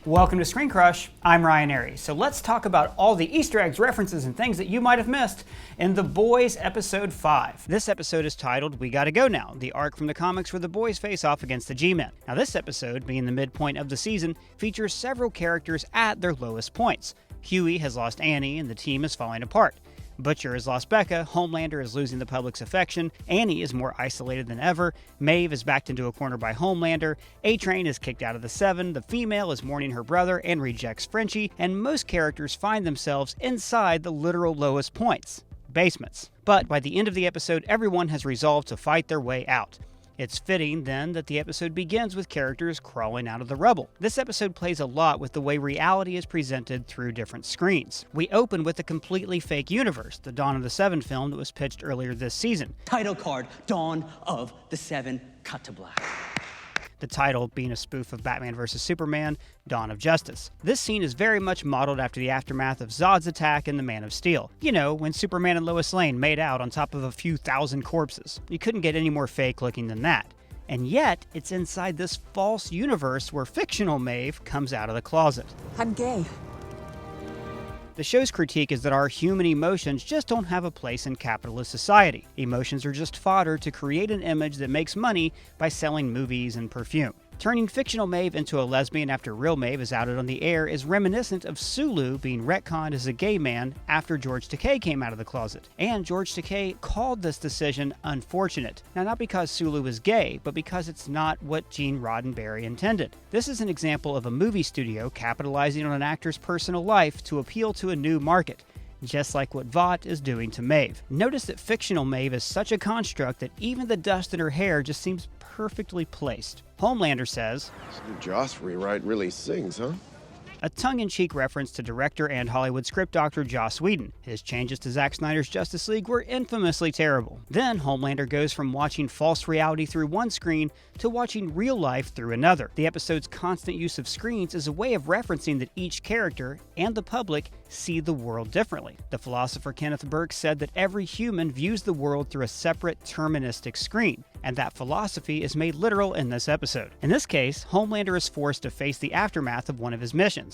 Welcome to ScreenCrush, I'm Ryan Airy. So let's talk about all the Easter eggs, references, and things that you might have missed in The Boys Episode 5. This episode is titled We Gotta Go Now, the arc from the comics where the boys face off against the G-Men. Now this episode, being the midpoint of the season, features several characters at their lowest points. Huey has lost Annie and the team is falling apart. Butcher has lost Becca, Homelander is losing the public's affection, Annie is more isolated than ever, Maeve is backed into a corner by Homelander, A-Train is kicked out of the Seven, the female is mourning her brother and rejects Frenchie, and most characters find themselves inside the literal lowest points, basements. But by the end of the episode, everyone has resolved to fight their way out. It's fitting, then, that the episode begins with characters crawling out of the rubble. This episode plays a lot with the way reality is presented through different screens. We open with a completely fake universe, the Dawn of the Seven film that was pitched earlier this season. Title card, Dawn of the Seven, cut to black. The title being a spoof of Batman vs. Superman, Dawn of Justice. This scene is very much modeled after the aftermath of Zod's attack in The Man of Steel. You know, when Superman and Lois Lane made out on top of a few thousand corpses. You couldn't get any more fake looking than that. And yet, it's inside this false universe where fictional Maeve comes out of the closet. I'm gay. The show's critique is that our human emotions just don't have a place in capitalist society. Emotions are just fodder to create an image that makes money by selling movies and perfume. Turning fictional Maeve into a lesbian after real Maeve is outed on the air is reminiscent of Sulu being retconned as a gay man after George Takei came out of the closet. And George Takei called this decision unfortunate. Now, not because Sulu is gay, but because it's not what Gene Roddenberry intended. This is an example of a movie studio capitalizing on an actor's personal life to appeal to a new market, just like what Vought is doing to Maeve. Notice that fictional Maeve is such a construct that even the dust in her hair just seems perfectly placed. Homelander says, "This new Joss rewrite really sings, huh?" A tongue-in-cheek reference to director and Hollywood script doctor Joss Whedon. His changes to Zack Snyder's Justice League were infamously terrible. Then Homelander goes from watching false reality through one screen to watching real life through another. The episode's constant use of screens is a way of referencing that each character and the public see the world differently. The philosopher Kenneth Burke said that every human views the world through a separate deterministic screen, and that philosophy is made literal in this episode. In this case, Homelander is forced to face the aftermath of one of his missions.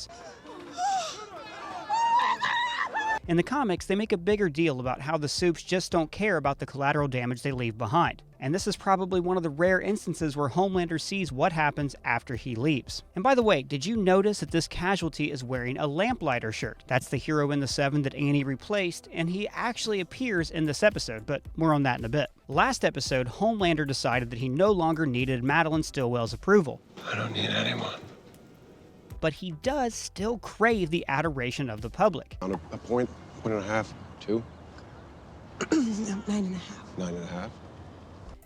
In the comics, they make a bigger deal about how the Supes just don't care about the collateral damage they leave behind. And this is probably one of the rare instances where Homelander sees what happens after he leaves. And by the way, did you notice that this casualty is wearing a Lamplighter shirt? That's the hero in the Seven that Annie replaced, and he actually appears in this episode, but more on that in a bit. Last episode, Homelander decided that he no longer needed Madeline Stillwell's approval. I don't need anyone. But he does still crave the adoration of the public. On a point and a half, 2? No, 9.5. 9.5.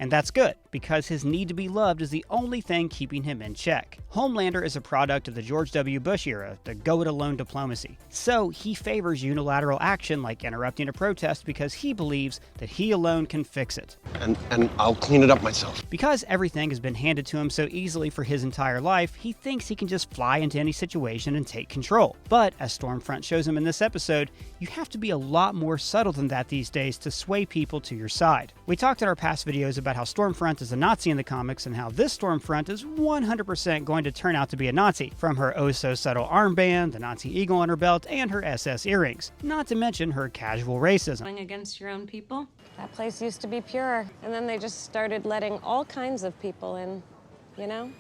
And that's good, because his need to be loved is the only thing keeping him in check. Homelander is a product of the George W. Bush era, the go-it-alone diplomacy. So he favors unilateral action like interrupting a protest because he believes that he alone can fix it. And I'll clean it up myself. Because everything has been handed to him so easily for his entire life, he thinks he can just fly into any situation and take control. But, as Stormfront shows him in this episode, you have to be a lot more subtle than that these days to sway people to your side. We talked in our past videos about how Stormfront is a Nazi in the comics and how this Stormfront is 100% going to turn out to be a Nazi, from her oh-so-subtle armband, the Nazi eagle on her belt, and her SS earrings, not to mention her casual racism. Going against your own people? That place used to be pure, and then they just started letting all kinds of people in, you know?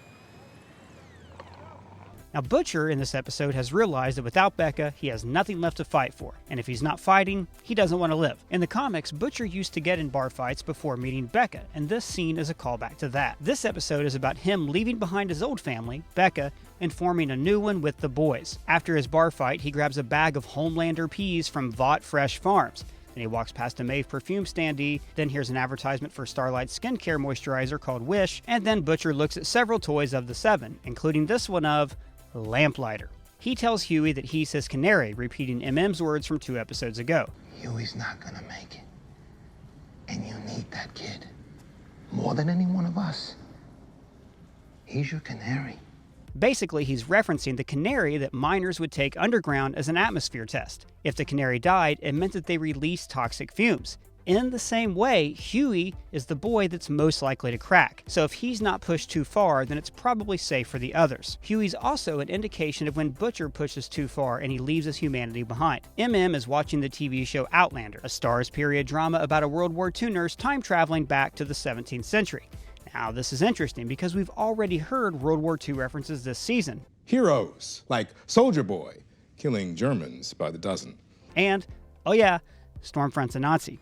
Now, Butcher in this episode has realized that without Becca, he has nothing left to fight for, and if he's not fighting, he doesn't want to live. In the comics, Butcher used to get in bar fights before meeting Becca, and this scene is a callback to that. This episode is about him leaving behind his old family, Becca, and forming a new one with the boys. After his bar fight, he grabs a bag of Homelander peas from Vought Fresh Farms. Then he walks past a Maeve perfume standee, then here's an advertisement for Starlight's skincare moisturizer called Wish, and then Butcher looks at several toys of the Seven, including this one of Lamplighter. He tells Huey that he's his canary, repeating MM's words from 2 episodes ago. Huey's not gonna make it. And you need that kid. More than any one of us. He's your canary. Basically, he's referencing the canary that miners would take underground as an atmosphere test. If the canary died, it meant that they released toxic fumes. in the same way, Huey is the boy that's most likely to crack. So if he's not pushed too far, then it's probably safe for the others. Huey's also an indication of when Butcher pushes too far and he leaves his humanity behind. MM is watching the TV show Outlander, a Starz period drama about a World War II nurse time traveling back to the 17th century. Now, this is interesting because we've already heard World War II references this season. Heroes, like Soldier Boy, killing Germans by the dozen. And, oh yeah, Stormfront's a Nazi.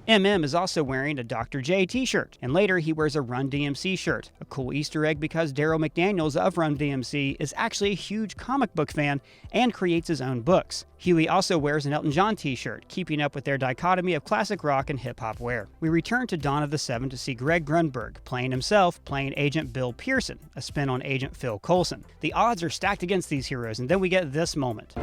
MM is also wearing a Dr. J t-shirt, and later he wears a Run DMC shirt, a cool Easter egg because Daryl McDaniels of Run DMC is actually a huge comic book fan and creates his own books. Huey also wears an Elton John t-shirt, keeping up with their dichotomy of classic rock and hip-hop wear. We return to Dawn of the Seven to see Greg Grunberg, playing Agent Bill Pearson, a spin on Agent Phil Coulson. The odds are stacked against these heroes, and then we get this moment.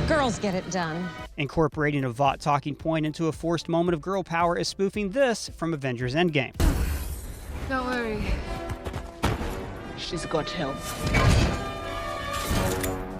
Girls get it done. Incorporating a Vought talking point into a forced moment of girl power is spoofing this from Avengers Endgame. Don't worry. She's got help.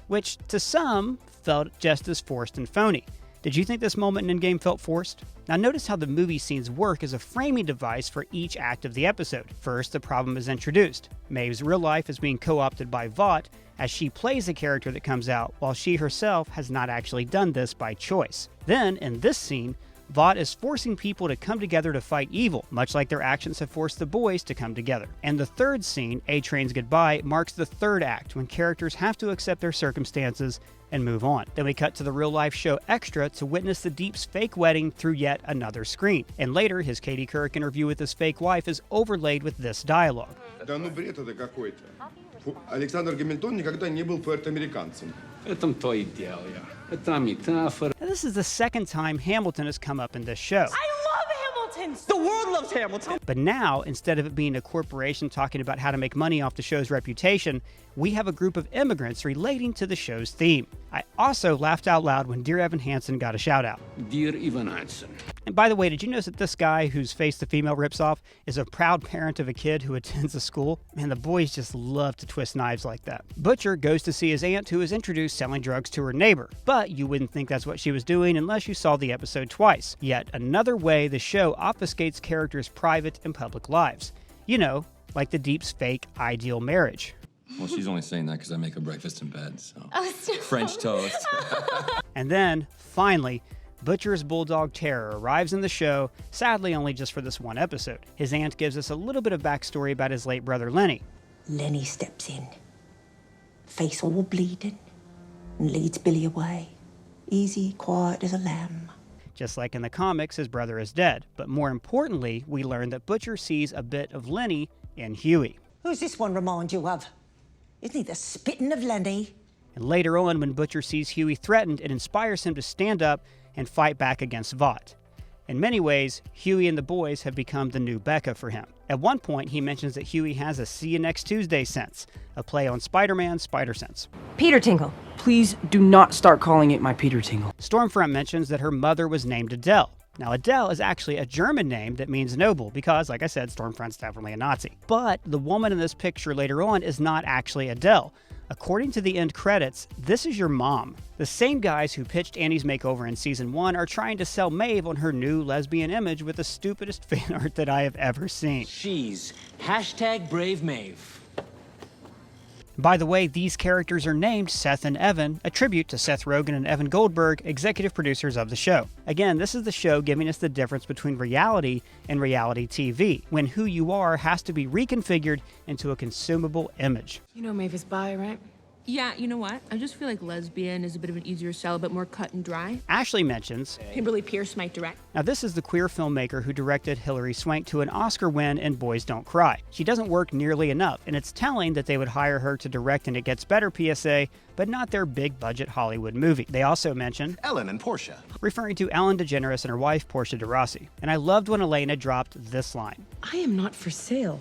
Which, to some, felt just as forced and phony. Did you think this moment in Endgame felt forced? Now notice how the movie scenes work as a framing device for each act of the episode. First, the problem is introduced. Maeve's real life is being co-opted by Vought as she plays a character that comes out, while she herself has not actually done this by choice. Then, in this scene, Vought is forcing people to come together to fight evil, much like their actions have forced the boys to come together. And the third scene, A-Train's Goodbye, marks the third act, when characters have to accept their circumstances and move on. Then we cut to the real-life show Extra to witness the Deep's fake wedding through yet another screen. And later, his Katie Couric interview with his fake wife is overlaid with this dialogue. Да ну бред это какой-то. Александр Гамильтон никогда не был пуэрториканцем. Это твои дела. Это метафора. Now, this is the second time Hamilton has come up in this show. The world loves Hamilton. But now, instead of it being a corporation talking about how to make money off the show's reputation, we have a group of immigrants relating to the show's theme. I also laughed out loud when Dear Evan Hansen got a shout out. Dear Evan Hansen. And by the way, did you notice that this guy whose face the female rips off is a proud parent of a kid who attends a school? Man, the boys just love to twist knives like that. Butcher goes to see his aunt who is introduced selling drugs to her neighbor, but you wouldn't think that's what she was doing unless you saw the episode twice. Yet another way the show obfuscates characters' private and public lives. You know, like the Deep's fake ideal marriage. Well, she's only saying that because I make her breakfast in bed, so. French toast. And then, finally, Butcher's Bulldog Terror arrives in the show, sadly only just for this one episode. His aunt gives us a little bit of backstory about his late brother Lenny. Lenny steps in, face all bleeding, and leads Billy away, easy, quiet as a lamb. Just like in the comics, his brother is dead. But more importantly, we learn that Butcher sees a bit of Lenny in Huey. Who's this one remind you of? Isn't he the spitting of Lenny? And later on, when Butcher sees Huey threatened, it inspires him to stand up and fight back against Vought. In many ways, Huey and the boys have become the new Becca for him. At one point, he mentions that Huey has a see you next Tuesday sense, a play on Spider-Man's Spider Sense. Peter Tingle. Please do not start calling it my Peter Tingle. Stormfront mentions that her mother was named Adele. Now, Adele is actually a German name that means noble because, like I said, Stormfront's definitely a Nazi. But the woman in this picture later on is not actually Adele. According to the end credits, this is your mom. The same guys who pitched Annie's makeover in season 1 are trying to sell Maeve on her new lesbian image with the stupidest fan art that I have ever seen. She's #Brave Maeve. By the way, these characters are named Seth and Evan, a tribute to Seth Rogen and Evan Goldberg, executive producers of the show. Again, this is the show giving us the difference between reality and reality TV, when who you are has to be reconfigured into a consumable image. You know Maeve is bi, right? Yeah, you know what? I just feel like lesbian is a bit of an easier sell, a bit more cut and dry. Ashley mentions, Kimberly Pierce might direct. Now this is the queer filmmaker who directed Hilary Swank to an Oscar win in Boys Don't Cry. She doesn't work nearly enough, and it's telling that they would hire her to direct an It Gets Better PSA, but not their big budget Hollywood movie. They also mention Ellen and Portia, referring to Ellen DeGeneres and her wife Portia de Rossi. And I loved when Elena dropped this line. I am not for sale.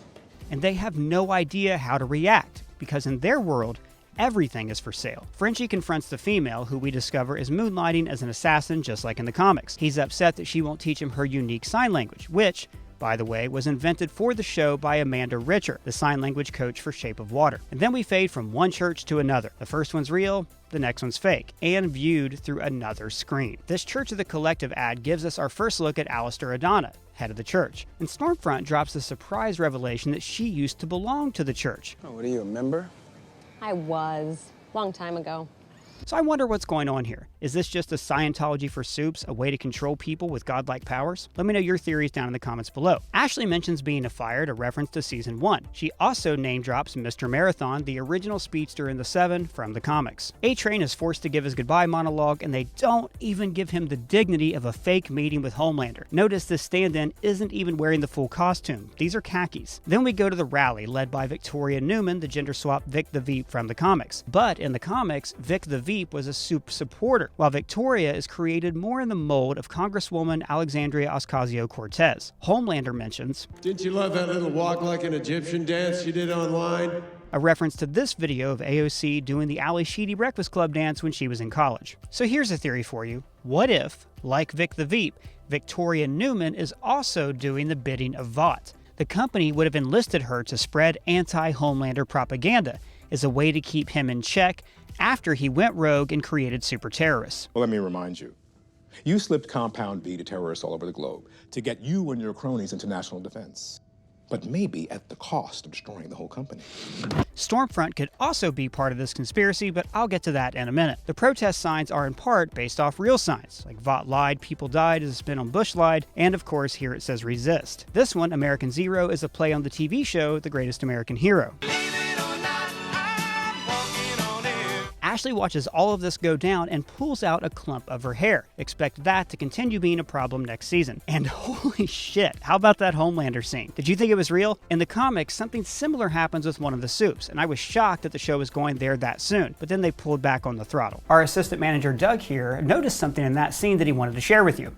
And they have no idea how to react, because in their world, everything is for sale. Frenchie confronts the female, who we discover is moonlighting as an assassin just like in the comics. He's upset that she won't teach him her unique sign language, which, by the way, was invented for the show by Amanda Richer, the sign language coach for Shape of Water. And then we fade from one church to another. The first one's real, the next one's fake, and viewed through another screen. This Church of the Collective ad gives us our first look at Alistair Adana, head of the church. And Stormfront drops the surprise revelation that she used to belong to the church. Oh, what are you, a member? I was. Long time ago. So I wonder what's going on here. Is this just a Scientology for soups, a way to control people with godlike powers? Let me know your theories down in the comments below. Ashley mentions being fired, a reference to season 1. She also name drops Mr. Marathon, the original speedster in the 7 from the comics. A-Train is forced to give his goodbye monologue, and they don't even give him the dignity of a fake meeting with Homelander. Notice this stand-in isn't even wearing the full costume. These are khakis. Then we go to the rally, led by Victoria Newman, the gender swap Vic the Veep from the comics. But in the comics, Vic the Veep was a soup supporter, while Victoria is created more in the mold of Congresswoman Alexandria Ocasio-Cortez. Homelander mentions, "Didn't you love that little walk like an Egyptian dance you did online?" a reference to this video of AOC doing the Ali Sheedy Breakfast Club dance when she was in college. So here's a theory for you. What if, like Vic the Veep, Victoria Newman is also doing the bidding of Vought? The company would have enlisted her to spread anti-Homelander propaganda as a way to keep him in check after he went rogue and created super terrorists. Well, let me remind you. You slipped Compound V to terrorists all over the globe to get you and your cronies into national defense. But maybe at the cost of destroying the whole company. Stormfront could also be part of this conspiracy, but I'll get to that in a minute. The protest signs are in part based off real signs, like Vought lied, people died is a spin on Bush lied, and of course here it says resist. This one, American Zero, is a play on the TV show The Greatest American Hero. Ashley watches all of this go down and pulls out a clump of her hair. Expect that to continue being a problem next season. And holy shit, how about that Homelander scene? Did you think it was real? In the comics, something similar happens with one of the soups, and I was shocked that the show was going there that soon, but then they pulled back on the throttle. Our assistant manager, Doug, here noticed something in that scene that he wanted to share with you.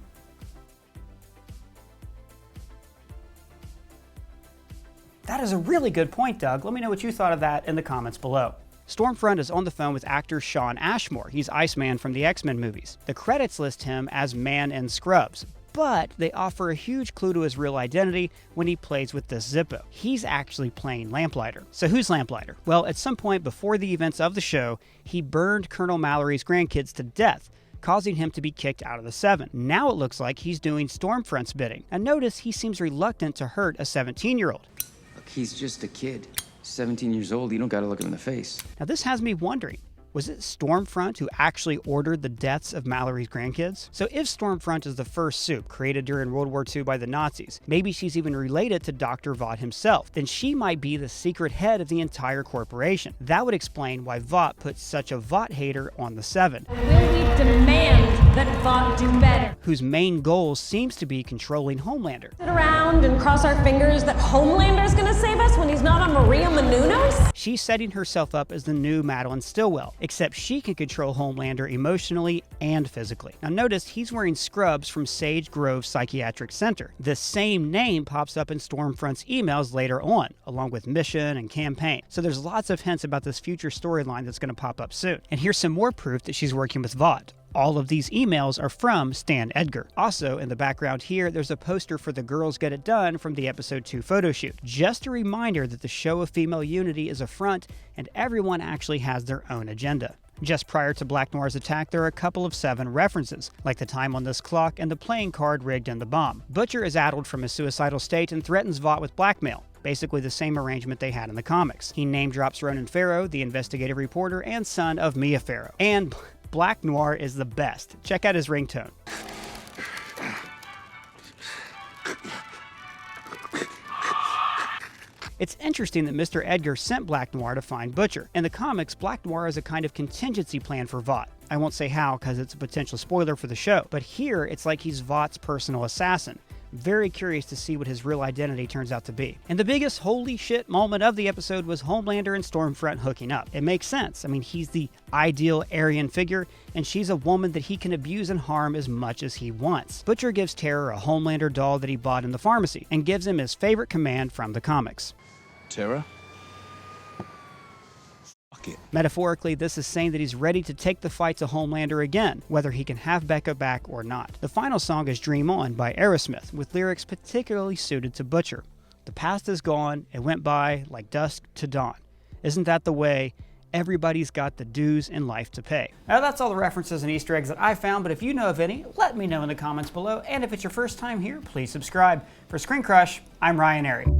That is a really good point, Doug. Let me know what you thought of that in the comments below. Stormfront is on the phone with actor Shawn Ashmore. He's Iceman from the X-Men movies. The credits list him as Man in Scrubs, but they offer a huge clue to his real identity when he plays with this Zippo. He's actually playing Lamplighter. So who's Lamplighter? Well, at some point before the events of the show, he burned Colonel Mallory's grandkids to death, causing him to be kicked out of the 7. Now it looks like he's doing Stormfront's bidding. And notice he seems reluctant to hurt a 17-year-old. Look, he's just a kid. 17 years old, you don't gotta look him in the face. Now this has me wondering, was it Stormfront who actually ordered the deaths of Mallory's grandkids? So if Stormfront is the first soup created during World War II by the Nazis, maybe she's even related to Dr. Vought himself, then she might be the secret head of the entire corporation. That would explain why Vought put such a Vought hater on the 7. Will we demand that Vought do better? Whose main goal seems to be controlling Homelander. Sit around and cross our fingers that Homelander's gonna save us when he's not on Maria Menounos? She's setting herself up as the new Madeline Stillwell, except she can control Homelander emotionally and physically. Now notice he's wearing scrubs from Sage Grove Psychiatric Center. The same name pops up in Stormfront's emails later on, along with mission and campaign. So there's lots of hints about this future storyline that's going to pop up soon. And here's some more proof that she's working with Vought. All of these emails are from Stan Edgar. Also, in the background here, there's a poster for The Girls Get It Done from the episode 2 photo shoot. Just a reminder that the show of female unity is a front, and everyone actually has their own agenda. Just prior to Black Noir's attack, there are a couple of 7 references, like the time on this clock and the playing card rigged in the bomb. Butcher is addled from his suicidal state and threatens Vought with blackmail. Basically the same arrangement they had in the comics. He name drops Ronan Farrow, the investigative reporter and son of Mia Farrow. And Black Noir is the best. Check out his ringtone. It's interesting that Mr. Edgar sent Black Noir to find Butcher. In the comics, Black Noir is a kind of contingency plan for Vought. I won't say how because it's a potential spoiler for the show, but here it's like he's Vought's personal assassin. Very curious to see what his real identity turns out to be. And the biggest holy shit moment of the episode was Homelander and Stormfront hooking up. It makes sense. I mean, he's the ideal Aryan figure, and she's a woman that he can abuse and harm as much as he wants. Butcher gives Terror a Homelander doll that he bought in the pharmacy, and gives him his favorite command from the comics. Terror? skin. Metaphorically, this is saying that he's ready to take the fight to Homelander again, whether he can have Becca back or not. The final song is Dream On by Aerosmith, with lyrics particularly suited to Butcher. The past is gone, it went by like dusk to dawn. Isn't that the way? Everybody's got the dues in life to pay. Now that's all the references and Easter eggs that I found, but if you know of any, let me know in the comments below. And if it's your first time here, please subscribe. For ScreenCrush, I'm Ryan Airy.